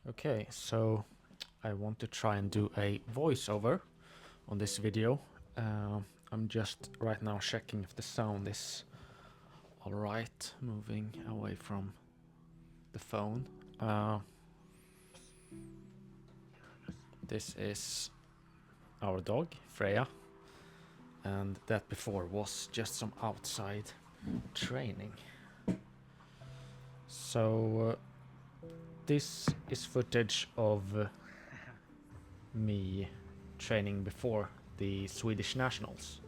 Okay, so I want to try and do a voiceover on this video. I'm just right now checking if the sound is alright, moving away from the phone. This is our dog, Freya, and that before was just some outside training. So this is footage of me training before the Swedish nationals.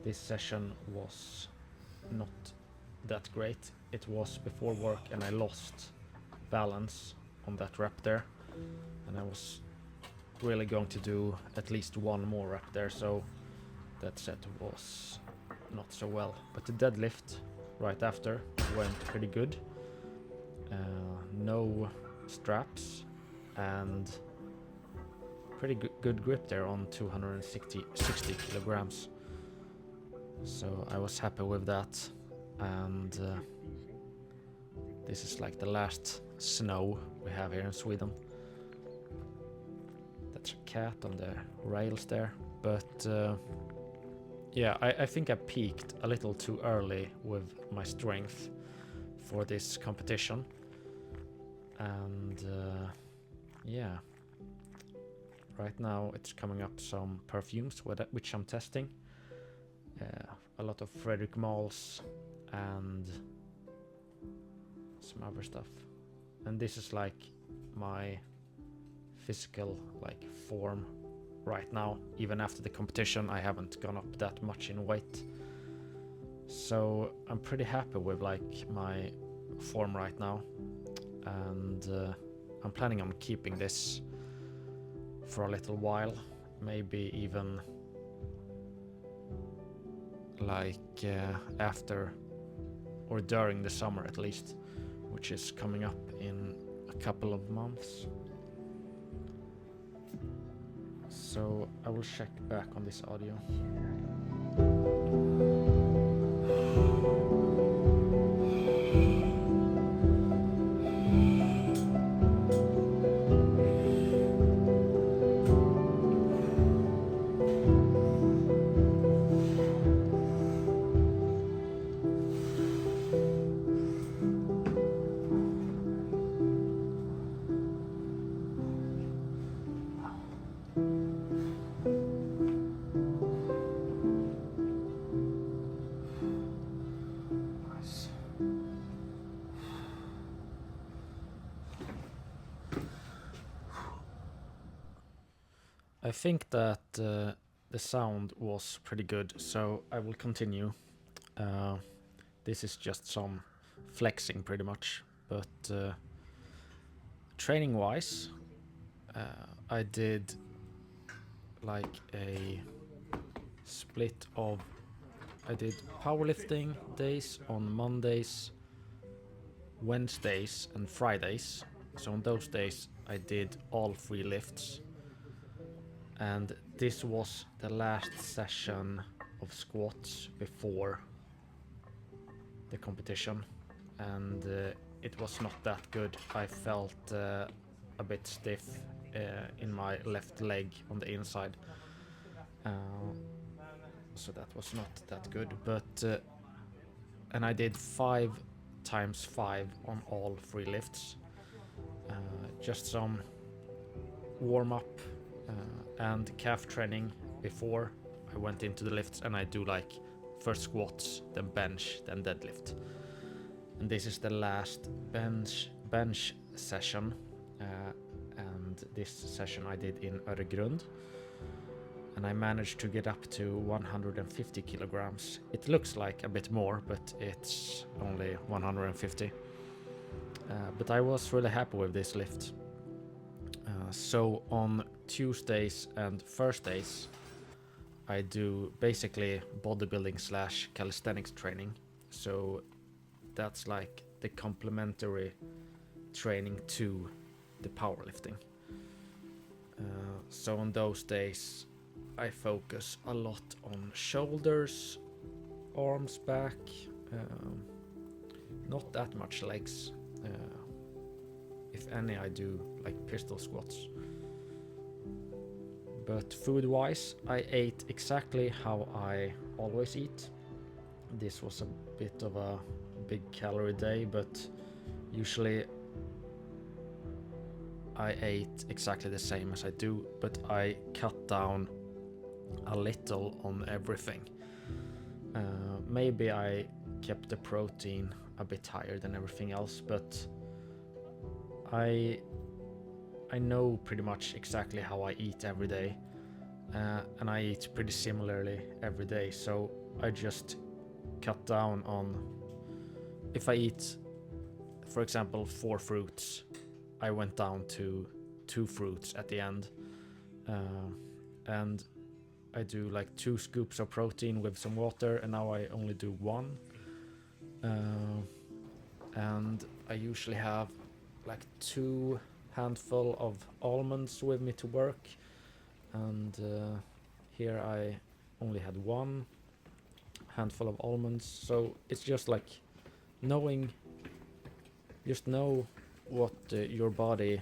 This session was not that great. It was before work and I lost balance on that rep there, and I was really going to do at least one more rep there, so that set was not so well. But the deadlift right after went pretty good. No straps and pretty good grip there on 260 kilograms. So I was happy with that, and this is like the last snow we have here in Sweden. That's a cat on the rails there, but yeah, I think I peaked a little too early with my strength for this competition, and yeah, right now it's coming up some perfumes which I'm testing. A lot of Frederick Malls and some other stuff, and this is like my physical form right now. Even after the competition I haven't gone up that much in weight, so I'm pretty happy with my form right now, and I'm planning on keeping this for a little while, maybe even after or during the summer at least, which is coming up in a couple of months. So I will check back on this audio. I think that the sound was pretty good, so I will continue. This is just some flexing pretty much, but training wise, I did like a split of, I did powerlifting days on Mondays, Wednesdays and Fridays. So on those days I did all 3 lifts, and this was the last session of squats before the competition, and it was not that good. I felt a bit stiff in my left leg on the inside, so that was not that good. But and I did 5 times 5 on all 3 lifts, just some warm-up and calf training before I went into the lifts, and I do first squats, then bench, then deadlift. And this is the last bench session, and this session I did in Öregrund, and I managed to get up to 150 kilograms. It looks like a bit more, but it's only 150. But I was really happy with this lift. So on Tuesdays and Thursdays I do basically bodybuilding / calisthenics training, so that's like the complementary training to the powerlifting. So on those days I focus a lot on shoulders, arms, back, not that much legs. if any, I do like pistol squats. But food-wise, I ate exactly how I always eat. This was a bit of a big calorie day, but usually I ate exactly the same as I do, but I cut down a little on everything. Maybe I kept the protein a bit higher than everything else, but I know pretty much exactly how I eat every day, and I eat pretty similarly every day, so I just cut down on, if I eat, for example, 4 fruits, I went down to 2 fruits at the end, and I do like 2 scoops of protein with some water, and now I only do 1. And I usually have like 2 handful of almonds with me to work, and here I only had 1 handful of almonds. So it's just like knowing, just know what your body,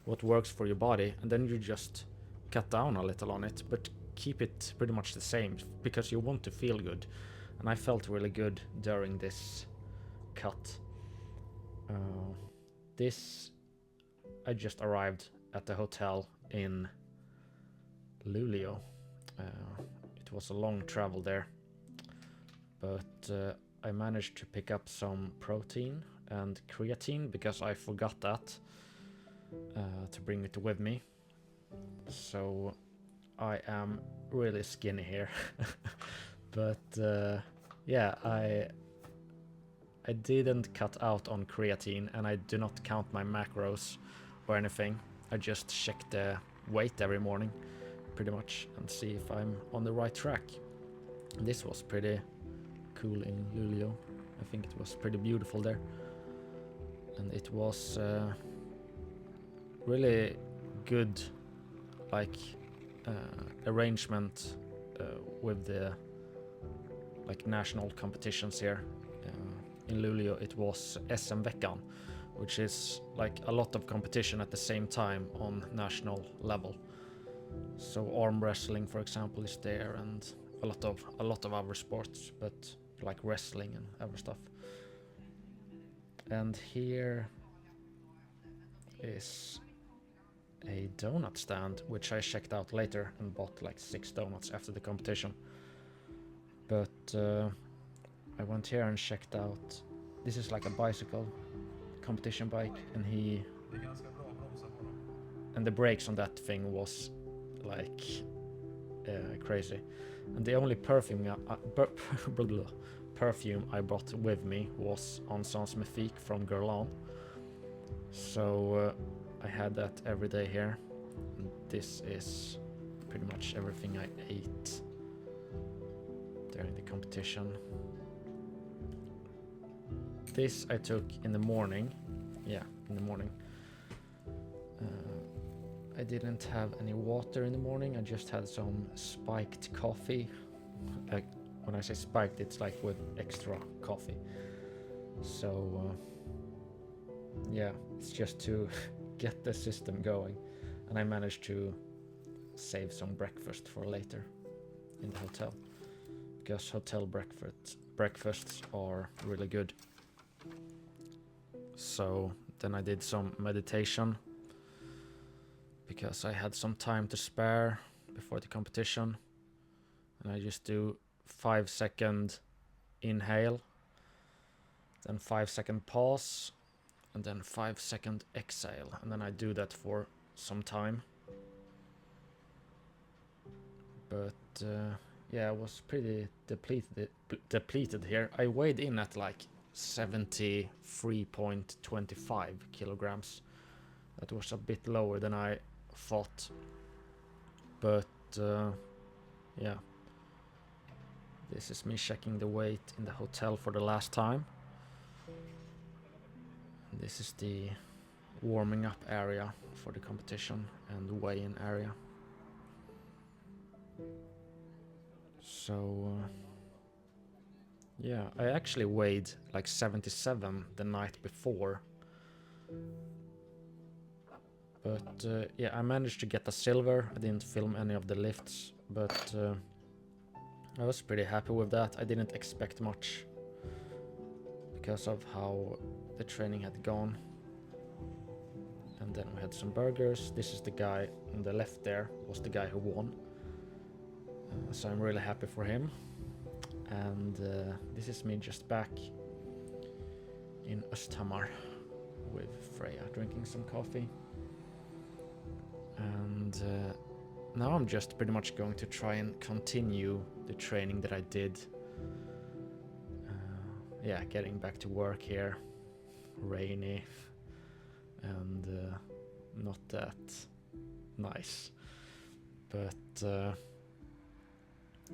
what works for your body, and then you just cut down a little on it, but keep it pretty much the same because you want to feel good. And I felt really good during this cut. I just arrived at the hotel in Luleå. It was a long travel there, but I managed to pick up some protein and creatine because I forgot that to bring it with me. So I am really skinny here. But yeah, I didn't cut out on creatine, and I do not count my macros or anything. I just check the weight every morning pretty much and see if I'm on the right track. This was pretty cool in Luleå. I think it was pretty beautiful there, and it was really good, like arrangement with the like national competitions here. In Luleå it was SM-veckan, which is like a lot of competition at the same time on national level. So arm wrestling, for example, is there, and a lot of other sports, but like wrestling and other stuff. And here is a donut stand, which I checked out later and bought like 6 donuts after the competition. But I went here and checked out. This is like a bicycle competition bike, and the brakes on that thing was like crazy. And the only perfume I brought with me was Encens Méfique from Guerlain. So I had that every day here. And this is pretty much everything I ate during the competition. This I took in the morning. Yeah, in the morning. I didn't have any water in the morning. I just had some spiked coffee. Like when I say spiked, it's like with extra coffee. So yeah, it's just to get the system going. And I managed to save some breakfast for later in the hotel, because hotel breakfasts are really good. So then I did some meditation because I had some time to spare before the competition, and I just do 5-second inhale, then 5-second pause, and then 5-second exhale, and then I do that for some time. But yeah, I was pretty depleted here. I weighed in at like 73.25 kilograms. That was a bit lower than I thought, but yeah, this is me checking the weight in the hotel for the last time. This is the warming up area for the competition and weigh-in area. So yeah, I actually weighed like 77 the night before, But yeah, I managed to get a silver. I didn't film any of the lifts, but I was pretty happy with that. I didn't expect much because of how the training had gone. And then we had some burgers. This is the guy on the left there, was the guy who won. So I'm really happy for him. And this is me just back in Östhammar with Freya, drinking some coffee. And now I'm just pretty much going to try and continue the training that I did. Yeah, getting back to work here. Rainy and not that nice. But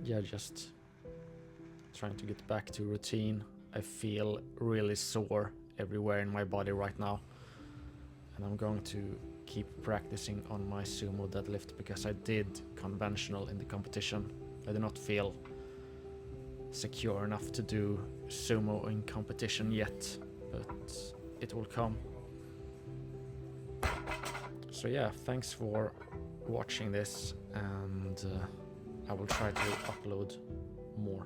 yeah, just trying to get back to routine. I feel really sore everywhere in my body right now. And I'm going to keep practicing on my sumo deadlift because I did conventional in the competition. I do not feel secure enough to do sumo in competition yet, but it will come. So yeah, thanks for watching this, and I will try to upload more.